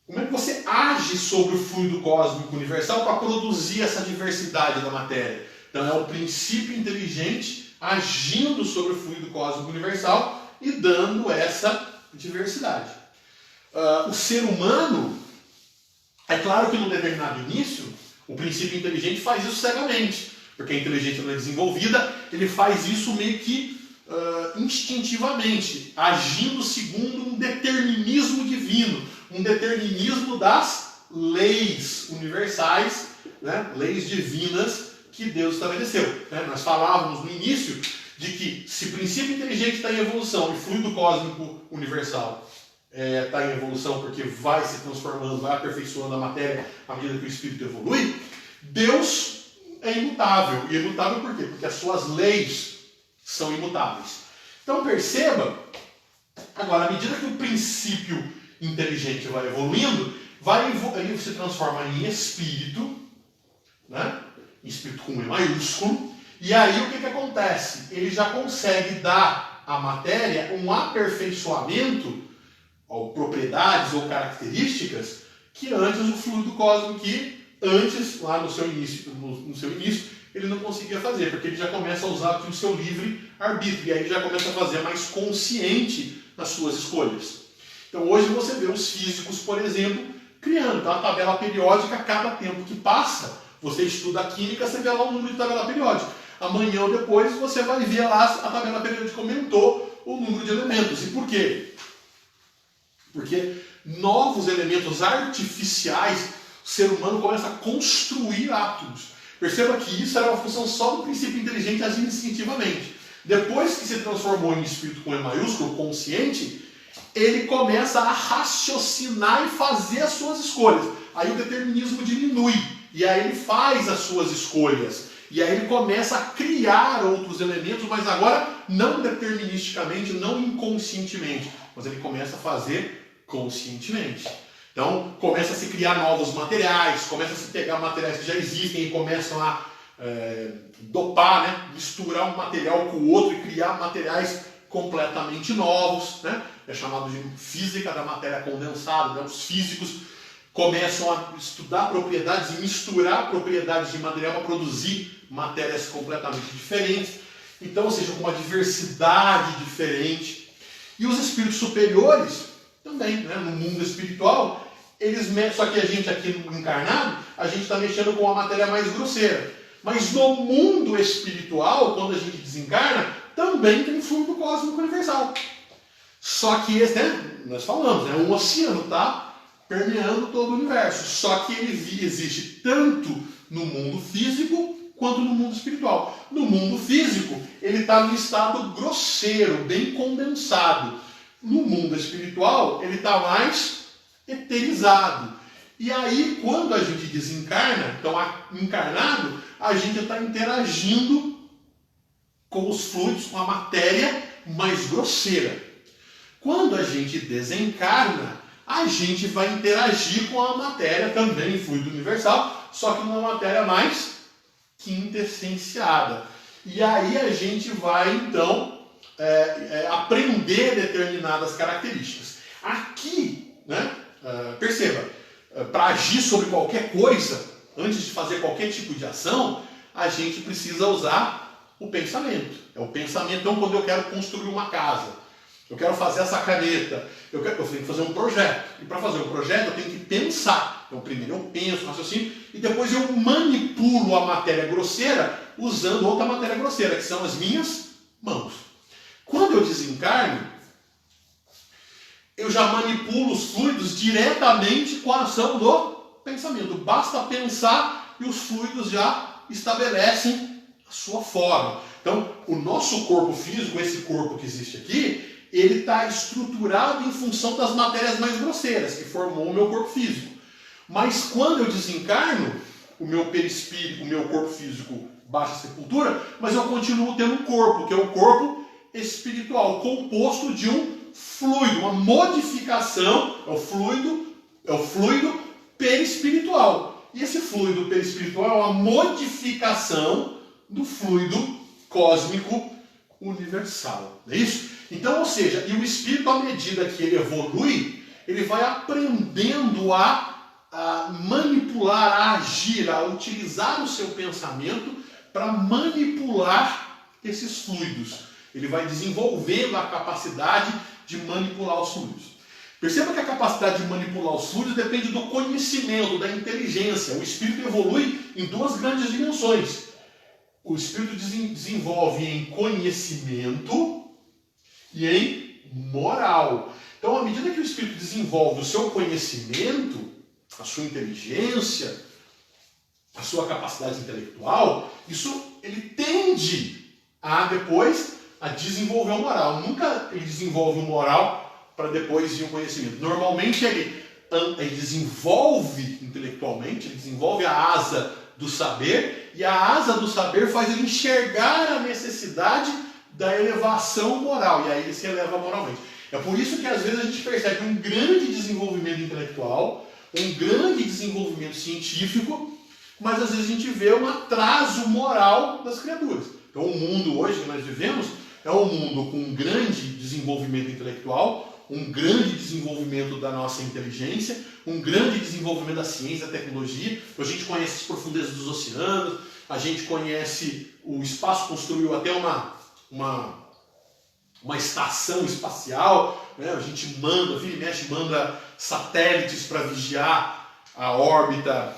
como é que você age sobre o fluido cósmico universal para produzir essa diversidade da matéria? Então é o princípio inteligente agindo sobre o fluido cósmico universal e dando essa diversidade. O ser humano, é claro que no determinado início, o princípio inteligente faz isso cegamente, porque a inteligência não é desenvolvida, ele faz isso meio que instintivamente, agindo segundo um determinismo divino, um determinismo das leis universais, né? Leis divinas que Deus estabeleceu. Né? Nós falávamos no início de que se o princípio inteligente está em evolução e fluido cósmico universal está em evolução porque vai se transformando, vai aperfeiçoando a matéria à medida que o espírito evolui, Deus é imutável. E imutável por quê? Porque as suas leis são imutáveis. Então perceba, agora, à medida que o princípio inteligente vai evoluindo, ele se transforma em espírito, né? Espírito com E maiúsculo, e aí o que acontece? Ele já consegue dar à matéria um aperfeiçoamento, ou propriedades ou características, que antes o fluido cósmico, que antes, lá no seu início, ele não conseguia fazer, porque ele já começa a usar aqui o seu livre-arbítrio, e aí ele já começa a fazer mais consciente nas suas escolhas. Então hoje você vê os físicos, por exemplo, criando a tabela periódica a cada tempo que passa. Você estuda a química, você vê lá o número de tabela periódica. Amanhã ou depois você vai ver lá a tabela periódica aumentou o número de elementos. E por quê? Porque novos elementos artificiais, o ser humano começa a construir átomos. Perceba que isso era uma função só do princípio inteligente agindo instintivamente. Depois que se transformou em espírito com E maiúsculo, consciente, ele começa a raciocinar e fazer as suas escolhas. Aí o determinismo diminui. E aí ele faz as suas escolhas. E aí ele começa a criar outros elementos, mas agora não deterministicamente, não inconscientemente. Mas ele começa a fazer conscientemente. Então começa a se criar novos materiais, começa a se pegar materiais que já existem e começam a dopar, né? Misturar um material com o outro e criar materiais completamente novos, né? É chamado de física da matéria condensada, né? Os físicos começam a estudar propriedades e misturar propriedades de material para produzir matérias completamente diferentes. Então, ou seja, com uma diversidade diferente. E os espíritos superiores também, né? No mundo espiritual, só que a gente aqui no encarnado, a gente está mexendo com a matéria mais grosseira. Mas no mundo espiritual, quando a gente desencarna, também tem fluido cósmico universal. Só que esse, né, nós falamos, é um oceano, tá? Permeando todo o universo. Só que ele existe tanto no mundo físico quanto no mundo espiritual. No mundo físico, ele está no estado grosseiro, bem condensado. No mundo espiritual, ele está mais eterizado. E aí, quando a gente desencarna, então encarnado, a gente está interagindo com os fluidos, com a matéria mais grosseira. Quando a gente desencarna, a gente vai interagir com a matéria também, fluido universal, só que numa matéria mais quintessenciada. E aí a gente vai, então, aprender determinadas características. Aqui, né, perceba, para agir sobre qualquer coisa, antes de fazer qualquer tipo de ação, a gente precisa usar o pensamento. É o pensamento, então, quando eu quero construir uma casa, eu quero fazer essa caneta, eu tenho que fazer um projeto. E para fazer um projeto eu tenho que pensar. Então primeiro eu penso, raciocínio, e depois eu manipulo a matéria grosseira usando outra matéria grosseira, que são as minhas mãos. Quando eu desencarno, eu já manipulo os fluidos diretamente com a ação do pensamento. Basta pensar e os fluidos já estabelecem a sua forma. Então, o nosso corpo físico, esse corpo que existe aqui, ele está estruturado em função das matérias mais grosseiras, que formou o meu corpo físico. Mas quando eu desencarno, o meu perispírito, o meu corpo físico baixa a sepultura, mas eu continuo tendo um corpo, que é o corpo espiritual, composto de um fluido, uma modificação, é o fluido perispiritual. E esse fluido perispiritual é uma modificação do fluido cósmico universal. Não é isso? Então, ou seja, e o espírito, à medida que ele evolui, ele vai aprendendo a manipular, a agir, a utilizar o seu pensamento para manipular esses fluidos. Ele vai desenvolvendo a capacidade de manipular os fluidos. Perceba que a capacidade de manipular os fluidos depende do conhecimento, da inteligência. O espírito evolui em duas grandes dimensões. O espírito desenvolve em conhecimento e em moral. Então, à medida que o espírito desenvolve o seu conhecimento, a sua inteligência, a sua capacidade intelectual, isso ele tende a depois a desenvolver o moral. Nunca ele desenvolve o moral para depois vir o conhecimento. Normalmente ele desenvolve intelectualmente, ele desenvolve a asa do saber, e a asa do saber faz ele enxergar a necessidade da elevação moral, e aí ele se eleva moralmente. É por isso que às vezes a gente percebe um grande desenvolvimento intelectual, um grande desenvolvimento científico, mas às vezes a gente vê um atraso moral das criaturas. Então o mundo hoje que nós vivemos é um mundo com um grande desenvolvimento intelectual, um grande desenvolvimento da nossa inteligência, um grande desenvolvimento da ciência, da tecnologia. A gente conhece as profundezas dos oceanos, a gente conhece o espaço, construiu até uma estação espacial, né? A gente manda, vira e mexe, manda satélites para vigiar a órbita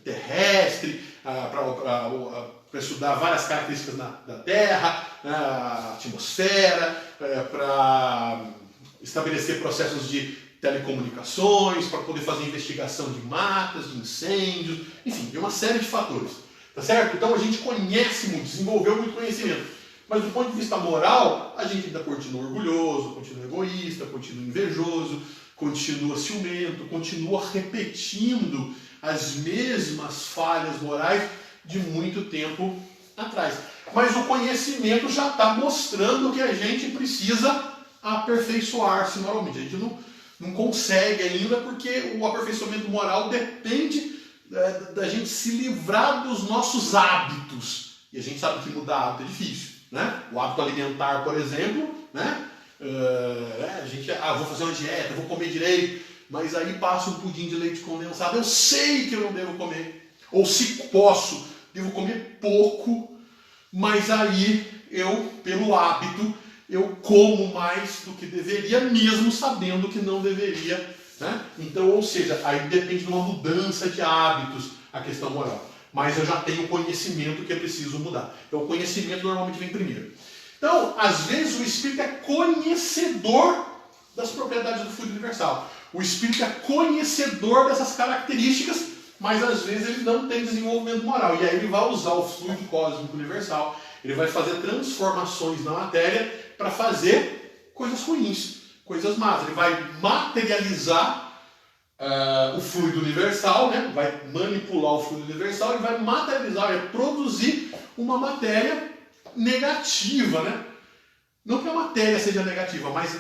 terrestre, para estudar várias características da Terra, a atmosfera, para estabelecer processos de telecomunicações, para poder fazer investigação de matas, de incêndios, enfim, tem uma série de fatores. Tá certo? Então a gente conhece muito, desenvolveu muito conhecimento. Mas do ponto de vista moral, a gente ainda continua orgulhoso, continua egoísta, continua invejoso, continua ciumento, continua repetindo as mesmas falhas morais de muito tempo atrás. Mas o conhecimento já está mostrando que a gente precisa aperfeiçoar-se moralmente. A gente não consegue ainda porque o aperfeiçoamento moral depende da gente se livrar dos nossos hábitos. E a gente sabe que mudar hábito é difícil. Né? O hábito alimentar, por exemplo, né? A gente, vou fazer uma dieta, vou comer direito, mas aí passa um pudim de leite condensado, eu sei que eu não devo comer. Ou se posso, devo comer pouco, mas aí eu, pelo hábito, eu como mais do que deveria, mesmo sabendo que não deveria. Né? Então, ou seja, aí depende de uma mudança de hábitos a questão moral. Mas eu já tenho conhecimento que é preciso mudar. Então o conhecimento normalmente vem primeiro. Então, às vezes o espírito é conhecedor das propriedades do fluido universal. O espírito é conhecedor dessas características, mas às vezes ele não tem desenvolvimento moral. E aí ele vai usar o fluido cósmico universal, ele vai fazer transformações na matéria para fazer coisas ruins, coisas más. Ele vai materializar o fluido universal, né? Vai manipular o fluido universal e vai materializar, vai produzir uma matéria negativa, né? Não que a matéria seja negativa, mas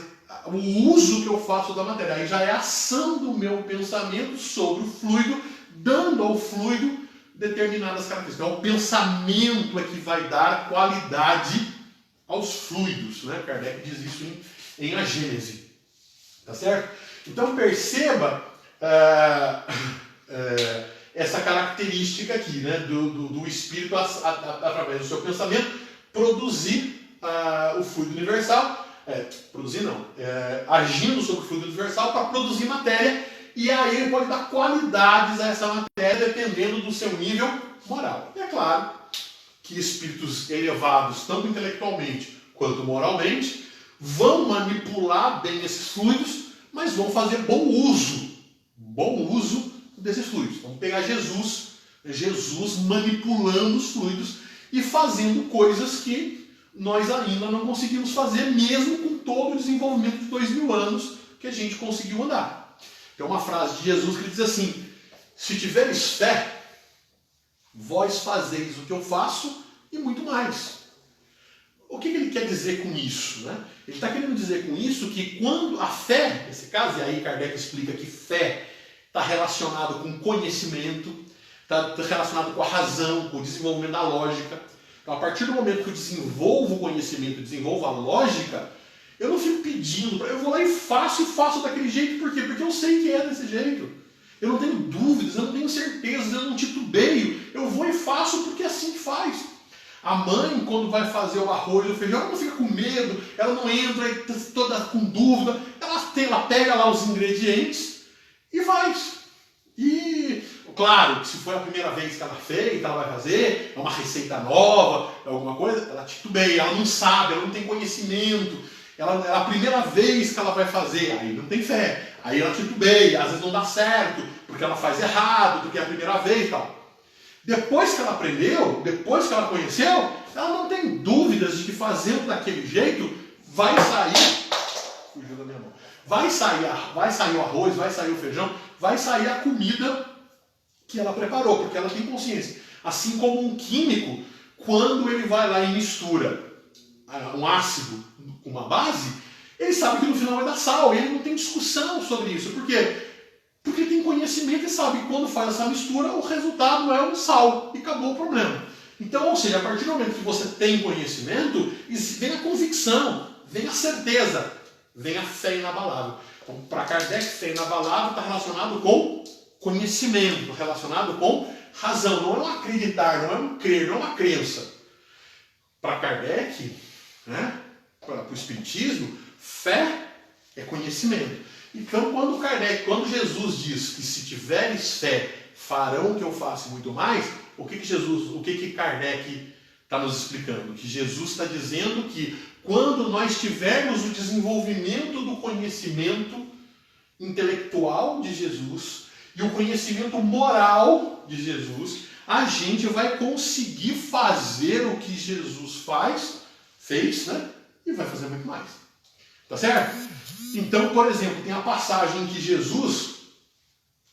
o uso que eu faço da matéria. Aí já é a ação do meu pensamento sobre o fluido, dando ao fluido determinadas características. Então, o pensamento é que vai dar qualidade aos fluidos, né? Kardec diz isso em A Gênese. Tá certo? Então, perceba essa característica aqui, né, do espírito através do seu pensamento produzir o fluido universal, agindo sobre o fluido universal para produzir matéria, e aí ele pode dar qualidades a essa matéria dependendo do seu nível moral. E é claro que espíritos elevados, tanto intelectualmente quanto moralmente, vão manipular bem esses fluidos, mas vão fazer bom uso desses fluidos. Vamos pegar Jesus manipulando os fluidos e fazendo coisas que nós ainda não conseguimos fazer, mesmo com todo o desenvolvimento de 2000 anos que a gente conseguiu andar. Tem uma frase de Jesus que diz assim: se tiveres fé, vós fazeis o que eu faço e muito mais. O que ele quer dizer com isso? Né? Ele está querendo dizer com isso que quando a fé, nesse caso, e aí Kardec explica que fé está relacionado com conhecimento, está relacionado com a razão, com o desenvolvimento da lógica. Então, a partir do momento que eu desenvolvo o conhecimento, desenvolvo a lógica, Eu não fico pedindo, eu vou lá e faço daquele jeito. Por quê? Porque eu sei que é desse jeito. Eu não tenho dúvidas, eu não tenho certezas, eu não titubeio. Eu vou e faço porque é assim que faz. A mãe, quando vai fazer o arroz e o feijão, ela não fica com medo, ela não entra toda com dúvida. Ela pega lá os ingredientes e faz. E, claro, que se foi a primeira vez que ela fez, que ela vai fazer, é uma receita nova, é alguma coisa, ela titubeia, ela não sabe, ela não tem conhecimento. É a primeira vez que ela vai fazer, aí não tem fé. Aí ela titubeia, às vezes não dá certo, porque ela faz errado, porque é a primeira vez e tal. Depois que ela aprendeu, depois que ela conheceu, ela não tem dúvidas de que fazendo daquele jeito vai sair. Fugiu da minha mão. Vai sair o arroz, vai sair o feijão, vai sair a comida que ela preparou, porque ela tem consciência. Assim como um químico, quando ele vai lá e mistura um ácido com uma base, ele sabe que no final vai dar sal, e ele não tem discussão sobre isso. Por quê? Porque tem conhecimento e sabe que quando faz essa mistura, o resultado é um sal, e acabou o problema. Então, ou seja, a partir do momento que você tem conhecimento, vem a convicção, vem a certeza, vem a fé inabalável. Então, para Kardec, fé inabalável está relacionado com conhecimento, relacionado com razão. Não é um acreditar, não é um crer, não é uma crença. Para Kardec, né, para o Espiritismo, fé é conhecimento. Então, quando Jesus diz que se tiveres fé, farão o que eu faço e muito mais, o que Kardec está nos explicando? Que Jesus está dizendo que quando nós tivermos o desenvolvimento do conhecimento intelectual de Jesus e o conhecimento moral de Jesus, a gente vai conseguir fazer o que Jesus fez, né? E vai fazer muito mais. Tá certo? Então, por exemplo, tem a passagem em que Jesus,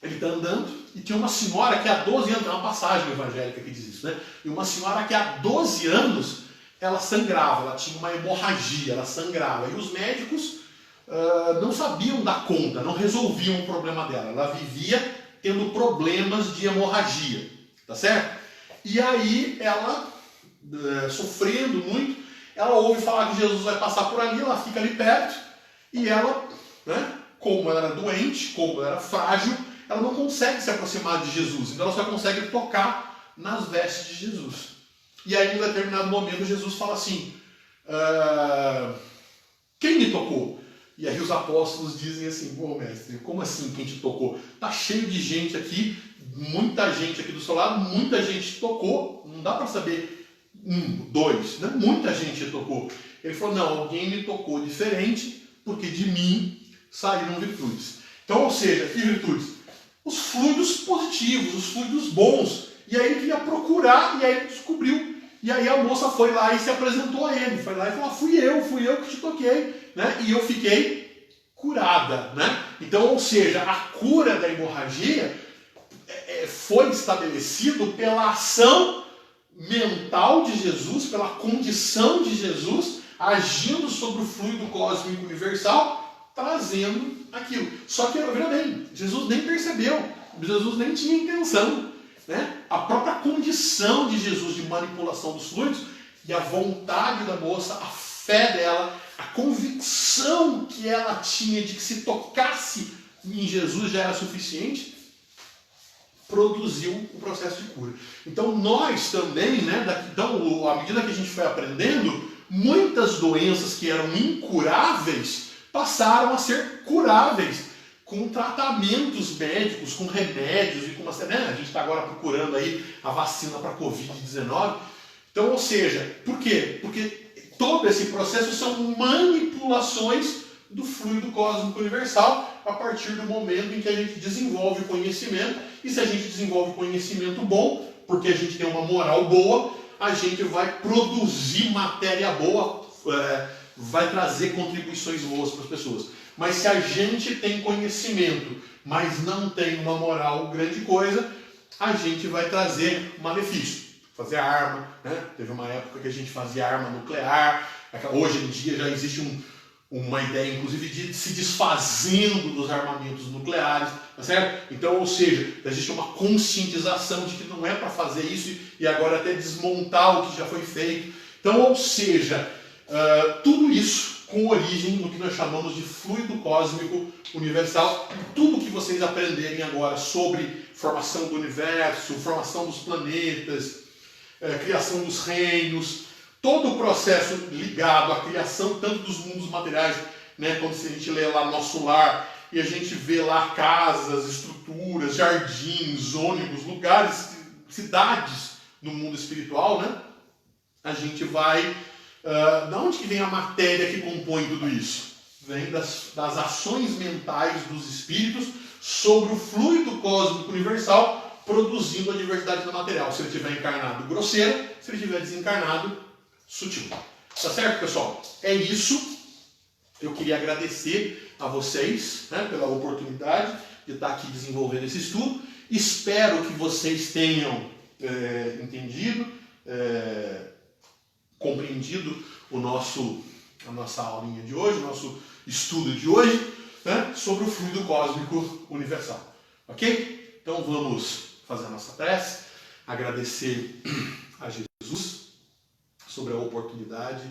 ele está andando e tinha uma senhora que há 12 anos, é uma passagem evangélica que diz isso, né? E uma senhora que há 12 anos, ela sangrava, ela tinha uma hemorragia, ela sangrava. E os médicos não sabiam dar conta, não resolviam o problema dela. Ela vivia tendo problemas de hemorragia, tá certo? E aí ela, sofrendo muito, ela ouve falar que Jesus vai passar por ali, ela fica ali perto, e ela, né, como ela era doente, como ela era frágil, ela não consegue se aproximar de Jesus, então ela só consegue tocar nas vestes de Jesus. E aí, em um determinado momento, Jesus fala assim, quem me tocou? E aí os apóstolos dizem assim, pô, mestre, como assim quem te tocou? Tá cheio de gente aqui, muita gente aqui do seu lado, muita gente tocou, não dá para saber 1, 2, né? Muita gente tocou. Ele falou, não, alguém me tocou diferente, porque de mim saíram virtudes. Então, ou seja, que virtudes? Os fluidos positivos, os fluidos bons. E aí ele ia procurar, e aí ele descobriu. E aí a moça foi lá e se apresentou a ele. Foi lá e falou, fui eu que te toquei, né? E eu fiquei curada, né? Então, ou seja, a cura da hemorragia foi estabelecido pela ação mental de Jesus, pela condição de Jesus, agindo sobre o fluido cósmico universal, trazendo aquilo. Só que, veja bem, Jesus nem percebeu, Jesus nem tinha intenção, né? A própria condição de Jesus de manipulação dos fluidos e a vontade da moça, a fé dela, a convicção que ela tinha de que se tocasse em Jesus já era suficiente, produziu o processo de cura. Então nós também, né, então, à medida que a gente foi aprendendo, muitas doenças que eram incuráveis passaram a ser curáveis com tratamentos médicos, com remédios e com uma, né, a gente está agora procurando aí a vacina para a Covid-19. Então, ou seja, por quê? Porque todo esse processo são manipulações do fluido cósmico universal a partir do momento em que a gente desenvolve conhecimento. E se a gente desenvolve conhecimento bom, porque a gente tem uma moral boa, a gente vai produzir matéria boa, vai trazer contribuições boas para as pessoas. Mas se a gente tem conhecimento, mas não tem uma moral grande coisa, a gente vai trazer malefício. Fazer arma, né? Teve uma época que a gente fazia arma nuclear, hoje em dia já existe uma ideia, inclusive, de se desfazendo dos armamentos nucleares, tá certo? Então, ou seja, existe uma conscientização de que não é para fazer isso e agora até desmontar o que já foi feito. Então, ou seja, Tudo isso com origem no que nós chamamos de fluido cósmico universal. E tudo que vocês aprenderem agora sobre formação do universo, formação dos planetas, criação dos reinos, todo o processo ligado à criação tanto dos mundos materiais, né, quando a gente lê lá Nosso Lar e a gente vê lá casas, estruturas, jardins, ônibus, lugares, cidades no mundo espiritual, né? A gente vai... da onde que vem a matéria que compõe tudo isso? Vem das ações mentais dos espíritos sobre o fluido cósmico universal, produzindo a diversidade do material. Se ele estiver encarnado, grosseiro; se ele estiver desencarnado, sutil. Tá certo, pessoal? É isso. Eu queria agradecer a vocês, né, pela oportunidade de estar aqui desenvolvendo esse estudo. Espero que vocês tenham entendido, compreendido a nossa aulinha de hoje, o nosso estudo de hoje, né, sobre o fluido cósmico universal. Ok? Então vamos fazer a nossa prece, agradecer a Jesus pela oportunidade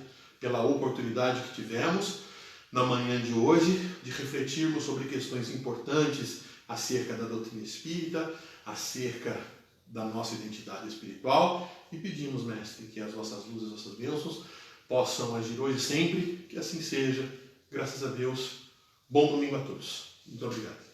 que tivemos na manhã de hoje de refletirmos sobre questões importantes acerca da doutrina espírita, acerca da nossa identidade espiritual, e pedimos, Mestre, que as vossas luzes, as vossas bênçãos possam agir hoje e sempre, que assim seja. Graças a Deus. Bom domingo a todos. Muito obrigado.